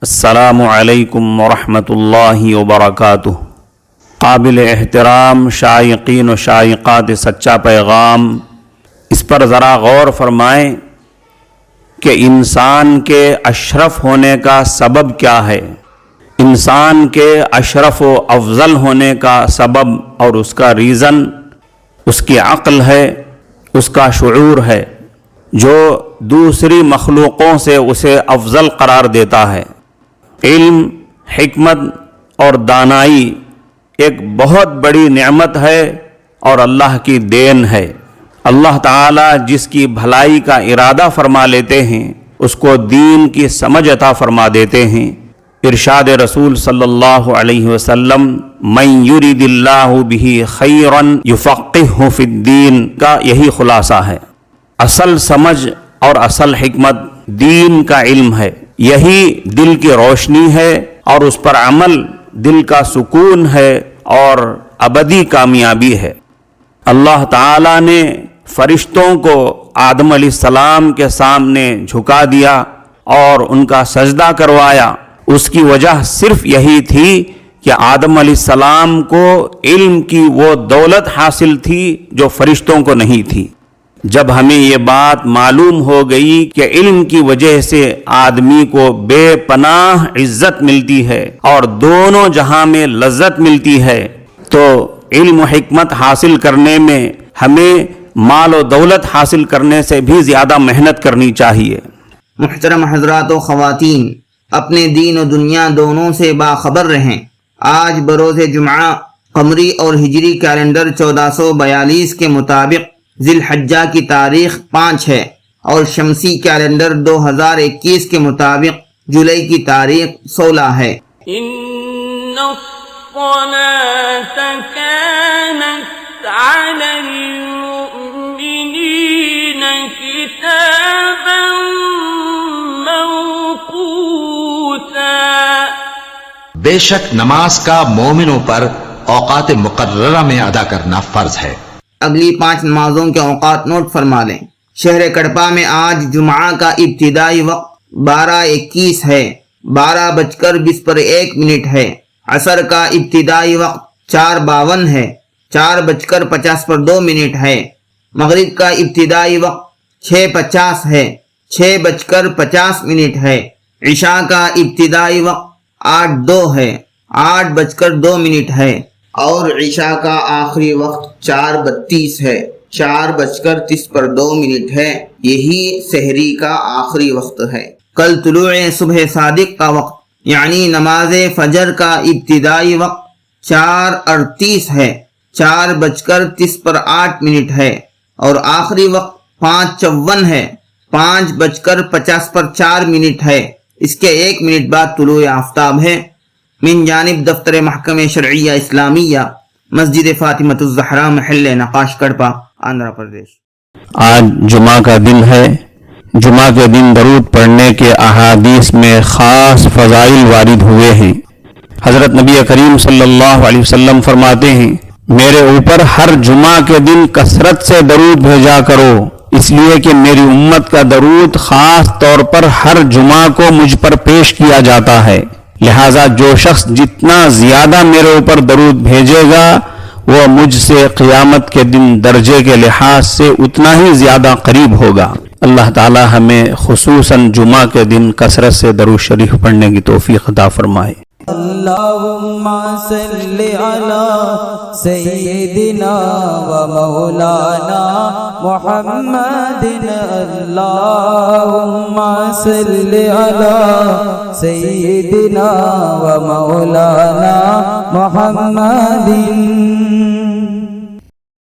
السلام علیکم ورحمۃ اللہ وبرکاتہ۔ قابل احترام شائقین و شائقات سچا پیغام، اس پر ذرا غور فرمائیں کہ انسان کے اشرف ہونے کا سبب کیا ہے۔ انسان کے اشرف و افضل ہونے کا سبب اور اس کا ریزن اس کی عقل ہے، اس کا شعور ہے، جو دوسری مخلوقوں سے اسے افضل قرار دیتا ہے۔ علم، حکمت اور دانائی ایک بہت بڑی نعمت ہے اور اللہ کی دین ہے۔ اللہ تعالی جس کی بھلائی کا ارادہ فرما لیتے ہیں اس کو دین کی سمجھ عطا فرما دیتے ہیں۔ ارشاد رسول صلی اللہ علیہ وسلم من یرید اللہ بہ خیرا یفقہہ فی الدین کا یہی خلاصہ ہے۔ اصل سمجھ اور اصل حکمت دین کا علم ہے، یہی دل کی روشنی ہے اور اس پر عمل دل کا سکون ہے اور ابدی کامیابی ہے۔ اللہ تعالی نے فرشتوں کو آدم علیہ السلام کے سامنے جھکا دیا اور ان کا سجدہ کروایا۔ اس کی وجہ صرف یہی تھی کہ آدم علیہ السلام کو علم کی وہ دولت حاصل تھی جو فرشتوں کو نہیں تھی۔ جب ہمیں یہ بات معلوم ہو گئی کہ علم کی وجہ سے آدمی کو بے پناہ عزت ملتی ہے اور دونوں جہاں میں لذت ملتی ہے، تو علم و حکمت حاصل کرنے میں ہمیں مال و دولت حاصل کرنے سے بھی زیادہ محنت کرنی چاہیے۔ محترم حضرات و خواتین، اپنے دین و دنیا دونوں سے باخبر رہیں۔ آج بروز جمعہ قمری اور ہجری کیلنڈر 1442 کے مطابق ذی الحجہ کی تاریخ 5 ہے اور شمسی کیلنڈر 2021 کے مطابق جولائی کی تاریخ 16 ہے۔ ان الصلاة كانت على المؤمنين كتابا موقوتا۔ بے شک نماز کا مومنوں پر اوقات مقررہ میں ادا کرنا فرض ہے۔ اگلی 5 نمازوں کے اوقات نوٹ فرما لیں۔ شہر کڑپا میں آج جمعہ کا ابتدائی وقت 12:21 ہے، 12:20 ہے۔ عصر کا ابتدائی وقت 4:52 ہے، 4:50 ہے۔ مغرب کا ابتدائی وقت 6:50 ہے، 6:50 ہے۔ عشاء کا ابتدائی وقت 8:02 ہے، 8:02 ہے۔ اور عشاء کا آخری وقت 4:32 ہے، 4:30 ہے۔ یہی سحری کا آخری وقت ہے۔ کل طلوع صبح صادق کا وقت یعنی نماز فجر کا ابتدائی وقت 4:38 ہے، 4:30 ہے۔ اور آخری وقت 5:54 ہے، 5:50 ہے۔ اس کے 1 منٹ بعد طلوع آفتاب ہے۔ من جانب دفتر محکمہ شرعیہ اسلامیہ، مسجد فاطمۃ الزہرا، محل نقاش کڑپا، آندھرا پردیش۔ آج جمعہ کا دن ہے۔ جمعہ کے دن درود پڑھنے کے احادیث میں خاص فضائل وارد ہوئے ہیں۔ حضرت نبی کریم صلی اللہ علیہ وسلم فرماتے ہیں، میرے اوپر ہر جمعہ کے دن کثرت سے درود بھیجا کرو، اس لیے کہ میری امت کا درود خاص طور پر ہر جمعہ کو مجھ پر پیش کیا جاتا ہے، لہذا جو شخص جتنا زیادہ میرے اوپر درود بھیجے گا وہ مجھ سے قیامت کے دن درجے کے لحاظ سے اتنا ہی زیادہ قریب ہوگا۔ اللہ تعالی ہمیں خصوصاً جمعہ کے دن کثرت سے درود شریف پڑھنے کی توفیق عطا فرمائے۔ اللہم صلی علی سیدنا و مولانا محمد، اللہم صلی علی سیدنا و مولانا محمد۔